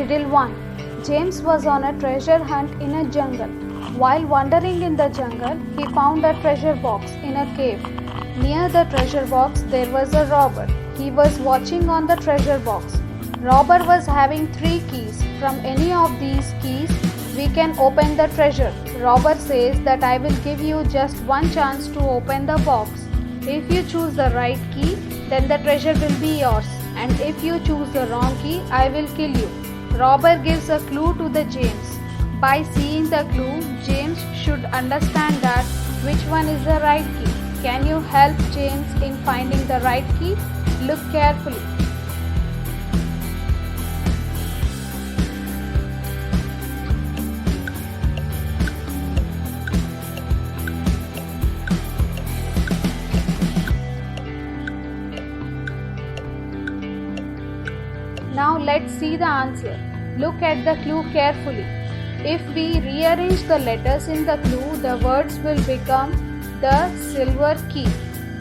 Riddle 1. James was on a treasure hunt in a jungle. While wandering in the jungle, he found a treasure box in a cave. Near the treasure box, there was a robber. He was watching on the treasure box. Robber was having 3 keys. From any of these keys, we can open the treasure. Robber says that I will give you just one chance to open the box. If you choose the right key, then the treasure will be yours. And if you choose the wrong key, I will kill you. Robber gives a clue to the James. By seeing the clue, James should understand that which one is the right key. Can you help James in finding the right key? Look carefully. Now let's see the answer. Look at the clue carefully. If we rearrange the letters in the clue, the words will become the silver key.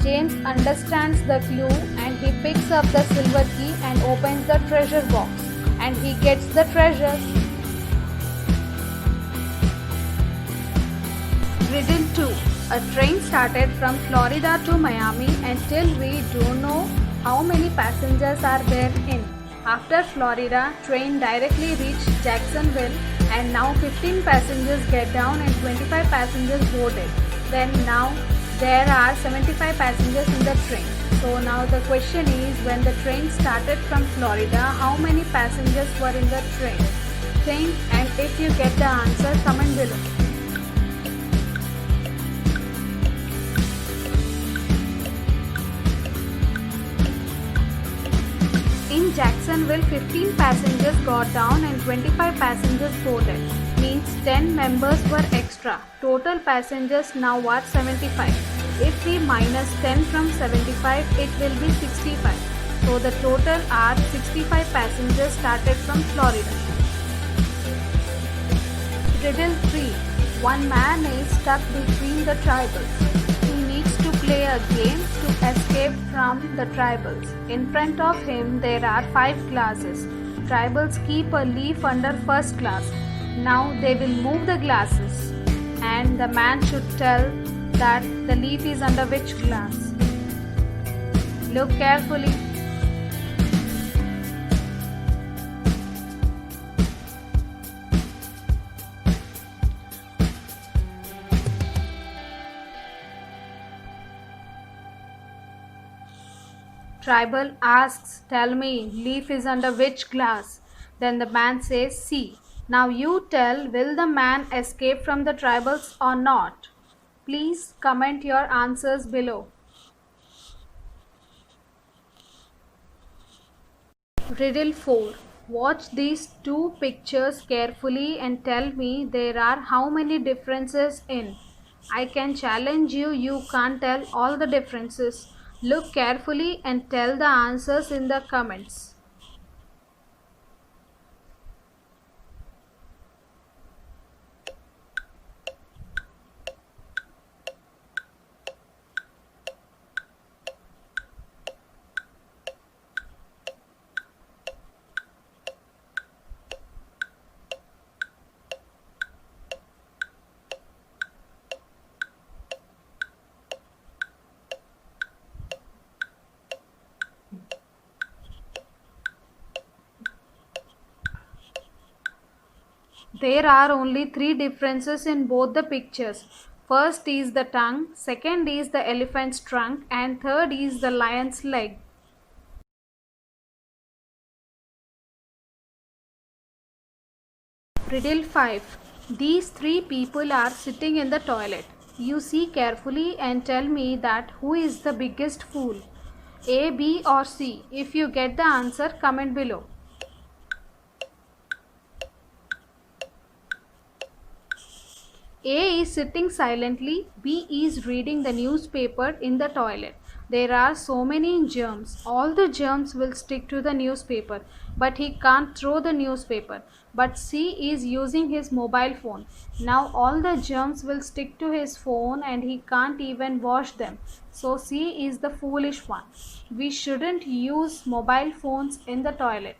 James understands the clue and he picks up the silver key and opens the treasure box. And he gets the treasure. Riddle 2. A train started from Florida to Miami and till we don't know how many passengers are there in. After Florida, train directly reached Jacksonville and now 15 passengers get down and 25 passengers boarded. Then now there are 75 passengers in the train. So now the question is, when the train started from Florida, how many passengers were in the train? Think, and if you get the answer, comment below. In Jacksonville, 15 passengers got down and 25 passengers boarded. Means 10 members were extra. Total passengers now are 75. If we minus 10 from 75, it will be 65. So the total are 65 passengers started from Florida. Riddle 3. One man is stuck between the tribals. He needs to play a game to escape from the tribals. In front of him there are 5 glasses. Tribals keep a leaf under first glass. Now they will move the glasses and the man should tell that the leaf is under which glass. Look carefully. Tribal asks, tell me, leaf is under which glass? Then the man says, C. Now you tell, will the man escape from the tribals or not? Please comment your answers below. Riddle 4. Watch these 2 pictures carefully and tell me there are how many differences in. I can challenge you, you can't tell all the differences. Look carefully and tell the answers in the comments. There are only 3 differences in both the pictures. First is the tongue, second is the elephant's trunk, and third is the lion's leg. Riddle 5. These 3 people are sitting in the toilet. You see carefully and tell me that who is the biggest fool. A, B or C. If you get the answer, comment below. A is sitting silently, B is reading the newspaper in the toilet. There are so many germs. All the germs will stick to the newspaper, but he can't throw the newspaper. But C is using his mobile phone. Now all the germs will stick to his phone and he can't even wash them. So C is the foolish one. We shouldn't use mobile phones in the toilet.